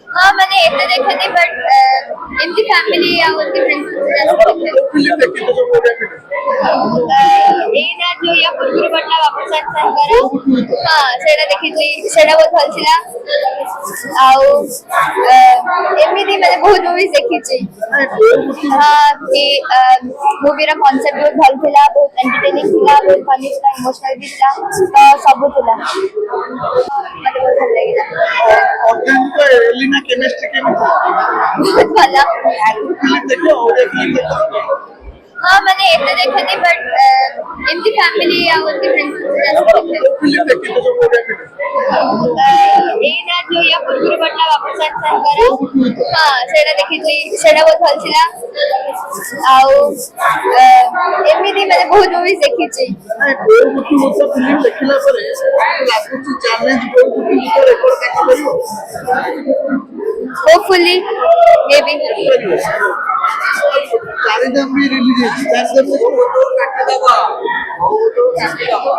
हाँ मैंने एते देखा थी बट एमती फैमिली या उनके एना जो या पूर्व बटला वापस संकर हाँ सेटा देखी थी सेटा बहुत भल थिला आउ एमती मैंने बहुत मूवीज देखी थी हाँ कि मूवी रा कांसेप्ट बहुत भल थिला बहुत एंटरटेनिंग थिला बहुत फनी थिला इमोशनल भी थिला तो सब थिला मतलब बहुत भल लगिला ऑडियंस का एलिना केमिस्ट्री केमिति बहुत भला फिल्म देखो और एक फिल्म देखो हाँ मैंने एते देखा थी बट एमती फैमिली या उनके फिल्म देखी तो वो एना जो या पूर्व बटला वापस संकर हाँ सेटा देखी थी सेटा बहुत भल थिला आउ एमती मैंने बहुत मूवीज देखी थी फिल्म देखिला परे लागु चैलेंज बहुत रेकॉर्ड देखा परियो होपफुली मे बी चारिदाम भी रिलीज है चारिदाम में बहुत काट दबा बहुत काट दबा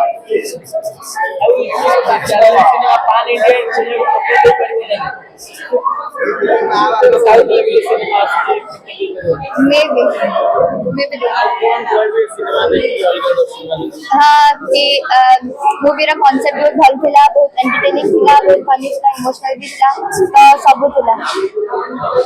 सिनेमा पान इंडिया सिनेमा मे बी हाँ कि मूवी रा कांसेप्ट बहुत भल थिला बहुत एंटरटेनिंग थिला बहुत फनी थिला इमोशनल भी थिला तो सब थिला